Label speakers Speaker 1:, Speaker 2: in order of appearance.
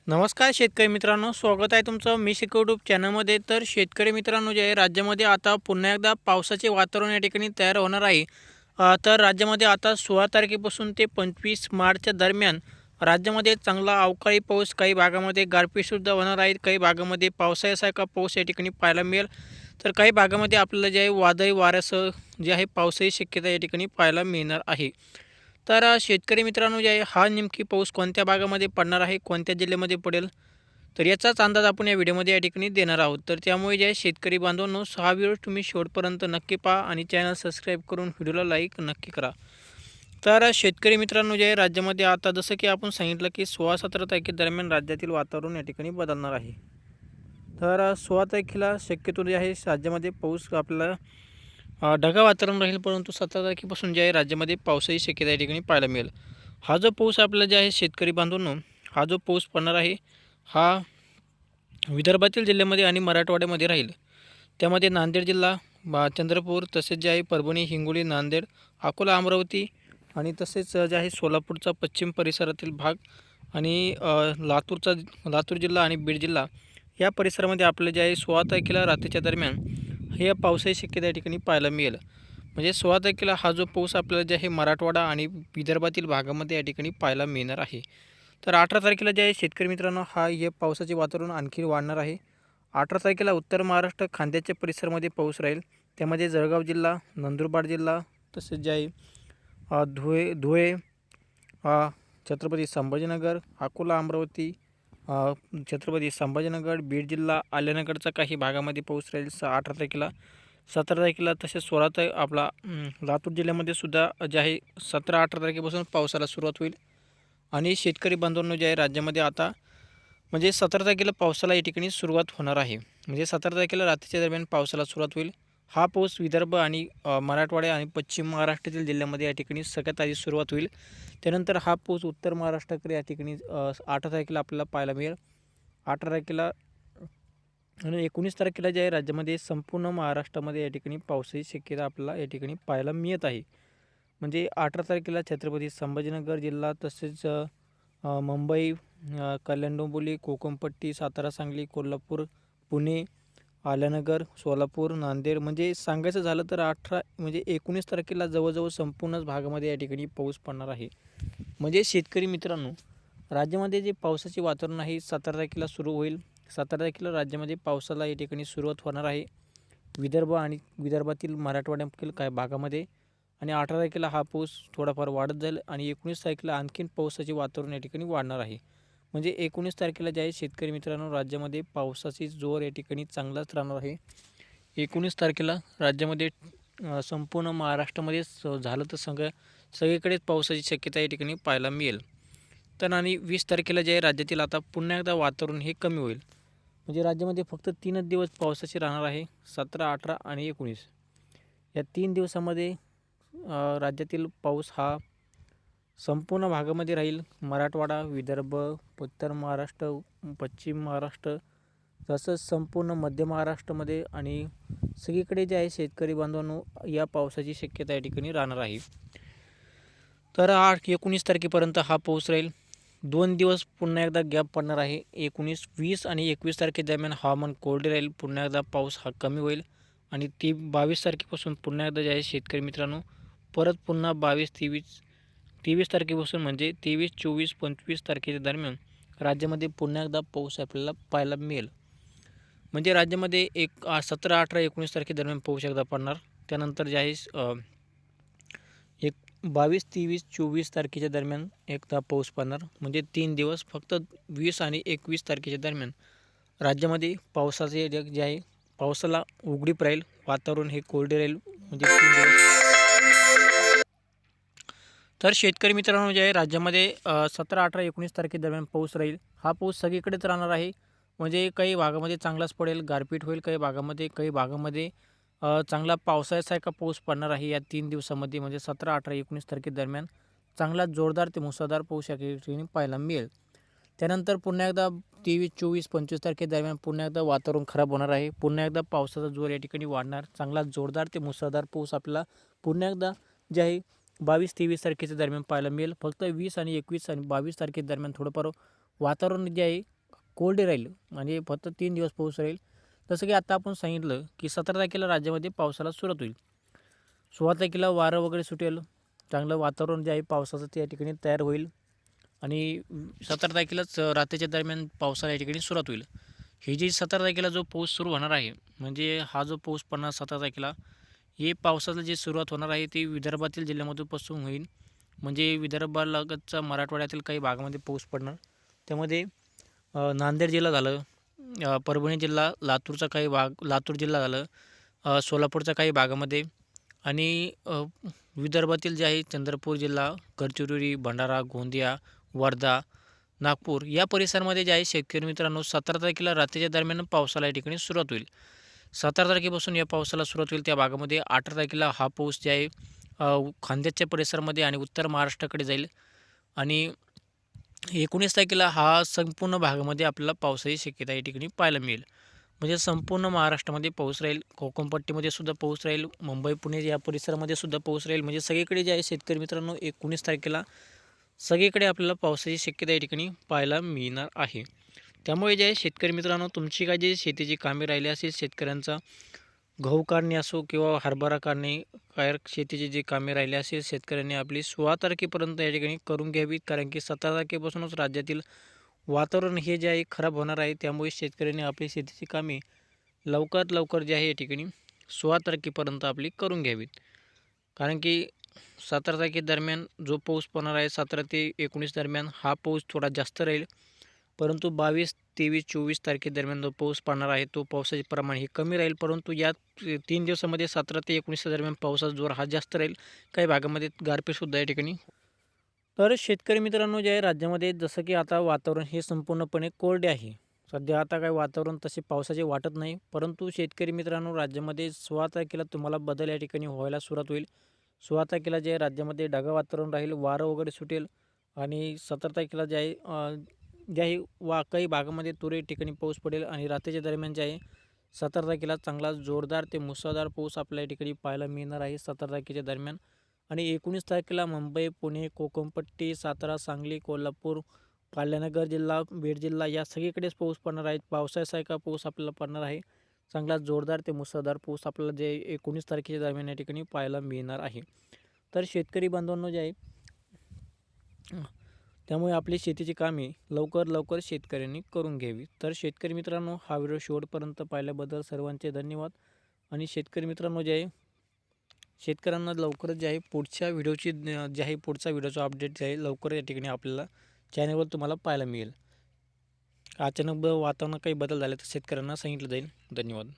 Speaker 1: नमस्कार शेतकरी मित्रांनो, स्वागत आहे तुमचं मी यूट्यूब चॅनलमध्ये. तर शेतकरी मित्रांनो, जे आहे राज्यामध्ये आता पुन्हा एकदा पावसाचे वातावरण या ठिकाणी तयार होणार आहे. तर राज्यामध्ये आता 16 तारखेपासून ते 25 मार्चच्या दरम्यान राज्यामध्ये चांगला अवकाळी पाऊस, काही भागामध्ये गारपीटसुद्धा होणार आहे. काही भागामध्ये पावसाळ्यासारखा पाऊस या ठिकाणी पाहायला मिळेल. तर काही भागामध्ये आपल्याला जे आहे वादळी वाऱ्यासह जे आहे पावसाची शक्यता या ठिकाणी पाहायला मिळणार आहे. तर शेतकरी मित्रांनो, जे आहे हा नेमकी पाऊस कोणत्या भागामध्ये पडणार आहे, कोणत्या जिल्ह्यामध्ये पडेल, तर याचाच अंदाज आपण या व्हिडिओमध्ये या ठिकाणी देणार आहोत. तर त्यामुळे जे आहे शेतकरी बांधवांनो, हा व्हिडिओ तुम्ही शेवटपर्यंत नक्की पहा आणि चॅनल सबस्क्राईब करून व्हिडिओला लाईक नक्की करा. तर शेतकरी मित्रांनो, जे आहे राज्यामध्ये आता जसं की आपण सांगितलं की 16-17 तारखेदरम्यान राज्यातील वातावरण या ठिकाणी बदलणार आहे. तर 16 तारखेला शक्यतो जे आहे राज्यामध्ये पाऊस आपल्याला ढगाळ वातावरण राहील, परंतु 17 तारखेपासून जे आहे राज्यामध्ये पावसाची शक्यता या ठिकाणी पाहायला मिळेल. हा जो पाऊस आपल्याला जे आहे शेतकरी बांधवांनो, हा जो पाऊस पडणार आहे, हा विदर्भातील जिल्ह्यामध्ये आणि मराठवाड्यामध्ये राहील. त्यामध्ये नांदेड जिल्हा, चंद्रपूर, तसेच जे आहे परभणी, हिंगोली, नांदेड, अकोला, अमरावती आणि तसेच जे आहे सोलापूरचा पश्चिम परिसरातील भाग आणि लातूर जिल्हा आणि बीड जिल्हा या परिसरामध्ये आपलं जे आहे 16 तारखेला रात्रीच्या दरम्यान हे पावसाची शक्यता या ठिकाणी पाहायला मिळेल. म्हणजे 16 तारखेला हा जो पाऊस आपल्याला जे आहे मराठवाडा आणि विदर्भातील भागामध्ये या ठिकाणी पाहायला मिळणार आहे. तर 18 तारखेला जे आहे शेतकरी मित्रांनो, हे पावसाचे वातावरण आणखी वाढणार आहे. 18 तारखेला उत्तर महाराष्ट्र खांद्याच्या परिसरामध्ये पाऊस राहील. त्यामध्ये जळगाव जिल्हा, नंदुरबार जिल्हा, तसेच जे आहे धुळे, छत्रपती संभाजीनगर, अकोला, अमरावती, छत्रपती संभाजीनगर, बीड जिल्हा, आल्यानगरचा काही भागामध्ये पाऊस राहील 18 तारखेला. 17 तारखेला तसेच लातूर जिल्ह्यामध्ये सुद्धा जे आहे 17-18 तारखेपासून पावसाला सुरुवात होईल. आणि शेतकरी बांधवांनो, जे आहे राज्यामध्ये आता म्हणजे 17 तारखेला पावसाला या ठिकाणी सुरुवात होणार आहे. म्हणजे 17 तारखेला रात्रीच्या दरम्यान पावसाला सुरुवात होईल. हा पाऊस विदर्भ आणि मराठवाडा आणि पश्चिम महाराष्ट्रातील जिल्ह्यामध्ये या ठिकाणी सगळ्यात आधी सुरुवात होईल. त्यानंतर हा पाऊस उत्तर महाराष्ट्राकडे या ठिकाणी 18 तारखेला आपल्याला पाहायला मिळेल. 18 तारखेला आणि 19 तारखेला जे आहे राज्यामध्ये संपूर्ण महाराष्ट्रामध्ये या ठिकाणी पावसाची शक्यता आपल्याला या ठिकाणी पाहायला मिळत आहे. म्हणजे 18 तारखेला छत्रपती संभाजीनगर जिल्हा, तसेच मुंबई, कल्याण डोंबिवली, कोकणपट्टी, सातारा, सांगली, कोल्हापूर, पुणे, आल्यानगर, सोलापूर, नांदेड, म्हणजे सांगायचं झालं तर 19 तारखेला जवळजवळ संपूर्णच भागामध्ये या ठिकाणी पाऊस पडणार आहे. म्हणजे शेतकरी मित्रांनो, राज्यामध्ये जे पावसाचे वातावरण आहे 17 तारखेला सुरू होईल. 17 तारखेला राज्यामध्ये पावसाला या ठिकाणी सुरुवात होणार आहे विदर्भ आणि विदर्भातील मराठवाड्यातील काही भागामध्ये. आणि 18 तारखेला हा पाऊस थोडाफार वाढत जाईल आणि 19 तारखेला आणखीन पावसाचे वातावरण या ठिकाणी वाढणार आहे. म्हणजे 19 तारखेला जे आहे शेतकरी मित्रांनो, राज्यामध्ये पावसाची जोर या ठिकाणी चांगलाच राहणार आहे. 19 तारखेला राज्यामध्ये संपूर्ण महाराष्ट्रामध्ये झालं तर सगळीकडेच पावसाची शक्यता या ठिकाणी पाहायला मिळेल. तर आणि 20 तारखेला जे आहे राज्यातील आता पुन्हा एकदा वातावरण हे कमी होईल. म्हणजे राज्यामध्ये फक्त 3च दिवस पावसाचे राहणार आहे, 17, 18 आणि 19. या 3 दिवसामध्ये राज्यातील पाऊस हा संपूर्ण भागामध्ये राहील. मराठवाडा, विदर्भ, उत्तर महाराष्ट्र, पश्चिम महाराष्ट्र, तसंच संपूर्ण मध्य महाराष्ट्रामध्ये आणि सगळीकडे जे आहे शेतकरी बांधवांनो, या पावसाची शक्यता या ठिकाणी राहणार आहे. तर 19 तारखेपर्यंत हा पाऊस राहील. 2 दिवस पुन्हा एकदा गॅप पडणार आहे. 19, 20 आणि 21 तारखेदरम्यान हवामान कोरडे राहील. पुन्हा एकदा पाऊस हा कमी होईल आणि 22 तारखेपासून पुन्हा एकदा जे आहे शेतकरी मित्रांनो, परत पुन्हा 22, 23 तारखेपासून म्हणजे 23, 24, 25 तारखेच्या दरम्यान राज्यामध्ये पुन्हा एकदा पाऊस आपल्याला पाहायला मिळेल. म्हणजे राज्यामध्ये 17, 18, 19 तारखेदरम्यान पाऊस एकदा पडणार. त्यानंतर जे आहे 22, 23, 24 तारखेच्या दरम्यान एकदा पाऊस पडणार. म्हणजे 3 दिवस फक्त 20 आणि 21 तारखेच्या दरम्यान राज्यामध्ये पावसाचे जे आहे पावसाला उघडीप राहील. वातावरण हे कोरडे राहील. म्हणजे 3 दिवस. तर शेतकरी मित्रांनो, जे आहे राज्यामध्ये 17, 18, 19 तारखेदरम्यान पाऊस राहील. हा पाऊस सगळीकडेच राहणार आहे. म्हणजे काही भागामध्ये चांगलाच पडेल, गारपीट होईल. काही भागामध्ये चांगला पावसाळ्यासारखा पाऊस पडणार आहे या 3 दिवसामध्ये. म्हणजे 17, 18, 19 तारखेदरम्यान चांगला जोरदार ते मुसळधार पाऊस या ठिकाणी पाहायला मिळेल. त्यानंतर पुन्हा एकदा 23, 24, 25 तारखेदरम्यान पुन्हा एकदा वातावरण खराब होणार आहे. पुन्हा एकदा पावसाचा जोर या ठिकाणी वाढणार. चांगला जोरदार ते मुसळधार पाऊस आपल्याला पुन्हा एकदा जे आहे 22, 23 तारखेच्या दरम्यान पाहायला मिळेल. फक्त 20 आणि 21 आणि 22 तारखेदरम्यान थोडंफार वातावरण जे आहे कोल्ड राहील, म्हणजे फक्त 3 दिवस पाऊस राहील. जसं की आता आपण सांगितलं की 17 तारखेला राज्यामध्ये पावसाला सुरुवात होईल. 16 तारखेला वारं वगैरे सुटेल, चांगलं वातावरण जे आहे पावसाचं त्या ठिकाणी तयार होईल आणि 17 तारखेलाच रात्रीच्या दरम्यान पावसाला या ठिकाणी सुरुवात होईल. ही जी 17 तारखेला जो पाऊस सुरू होणार आहे, म्हणजे हा जो पाऊस पडणार 17 तारखेला, हे पावसाला जी सुरुवात होणार आहे ती विदर्भातील जिल्ह्यामधून होईल. म्हणजे विदर्भालगतचा मराठवाड्यातील काही भागामध्ये पाऊस पडणार. त्यामध्ये नांदेड जिल्हा झालं, परभणी जिल्हा, लातूरचा काही भाग, लातूर जिल्हा झालं, सोलापूरच्या काही भागामध्ये आणि विदर्भातील जे आहे चंद्रपूर जिल्हा, गडचिरोली, भंडारा, गोंदिया, वर्धा, नागपूर या परिसरामध्ये जे आहे शेतकरी मित्रांनो 17 तारखेला रात्रीच्या दरम्यान पावसाला या ठिकाणी सुरुवात होईल. 17 तारखेपासून या पावसाला सुरुवात होईल. त्या भागामध्ये 18 तारखेला हा पाऊस जे आहे खानदेशच्या परिसरामध्ये आणि उत्तर महाराष्ट्राकडे जाईल आणि 19 तारखेला हा संपूर्ण भागामध्ये आपल्याला पावसाची शक्यता या ठिकाणी पाहायला मिळेल. म्हणजे संपूर्ण महाराष्ट्रामध्ये पाऊस राहील, कोकणपट्टीमध्ये सुद्धा पाऊस राहील, मुंबई पुणे या परिसरामध्ये सुद्धा पाऊस राहील. म्हणजे सगळीकडे जे आहे शेतकरी मित्रांनो 19 तारखेला सगळीकडे आपल्याला पावसाची शक्यता या ठिकाणी पाहायला मिळणार आहे. त्यामुळे जे आहे शेतकरी मित्रांनो, तुमची काय जी शेतीची कामे राहिली असेल, शेतकऱ्यांचा गहू काढणे असो किंवा हरभरा काढणे, काय शेतीची जी कामे राहिली असेल शेतकऱ्यांनी आपली 16 तारखेपर्यंत या ठिकाणी करून घ्यावीत. कारण की 17 तारखेपासूनच राज्यातील वातावरण हे जे आहे खराब होणार आहे. त्यामुळे शेतकऱ्यांनी आपली शेतीची कामे लवकरात लवकर जे आहे या ठिकाणी 16 तारखेपर्यंत आपली करून घ्यावीत. कारण की 17 तारखेदरम्यान जो पाऊस पडणार आहे 17 ते 19 दरम्यान हा पाऊस थोडा जास्त राहील. परंतु 22, 23, 24 तारखेदरम्यान जो पाऊस पडणार आहे तो पावसाचे प्रमाण हे कमी राहील. परंतु या 3 दिवसामध्ये 17 ते 19 दरम्यान पावसाचा जोर हा जास्त राहील. काही भागामध्ये गारपीटसुद्धा या ठिकाणी. तर शेतकरी मित्रांनो जे आहे राज्यामध्ये जसं की आता वातावरण हे संपूर्णपणे कोरडे आहे. सध्या आता काही वातावरण तसे पावसाचे वाटत नाही. परंतु शेतकरी मित्रांनो राज्यामध्ये 16 तारखेला तुम्हाला बदल या ठिकाणी व्हायला सुरुवात होईल. 16 तारखेला जे आहे राज्यामध्ये ढगाळ वातावरण राहील, वारं वगैरे सुटेल आणि 17 तारखेला जे आहे जे आहे काही भागामध्ये तुरळक ठिकाणी पाऊस पडेल आणि रात्रीच्या दरम्यान जे आहे 17 तारखेला चांगला जोरदार ते मुसळधार पाऊस आपल्या या ठिकाणी पाहायला मिळणार आहे 17 तारखेच्या दरम्यान. आणि 19 तारखेला मुंबई, पुणे, कोकणपट्टी, सातारा, सांगली, कोल्हापूर, कल्याणनगर जिल्हा, बीड जिल्हा या सगळीकडेच पाऊस पडणार आहे. पावसासारखा पाऊस आपल्याला पडणार आहे. चांगला जोरदार ते मुसळधार पाऊस आपल्याला जे 19 तारखेच्या दरम्यान या ठिकाणी पाहायला मिळणार आहे. तर शेतकरी बांधवांनो जे आहे त्यामुळे आपली शेतीची कामे लवकर शेतकऱ्यांनी करून घ्यावी. तर शेतकरी मित्रांनो हा व्हिडिओ शेवटपर्यंत पाहिल्याबद्दल सर्वांचे धन्यवाद. आणि शेतकरी मित्रांनो जे आहे शेतकऱ्यांना लवकरच जे आहे पुढच्या व्हिडिओची जे आहे पुढचा व्हिडिओचा अपडेट जे आहे लवकर या ठिकाणी आपल्याला चॅनलवर तुम्हाला पाहायला मिळेल. अचानक वातावरणात काही बदल झाले तर शेतकऱ्यांना सांगितलं जाईल. धन्यवाद.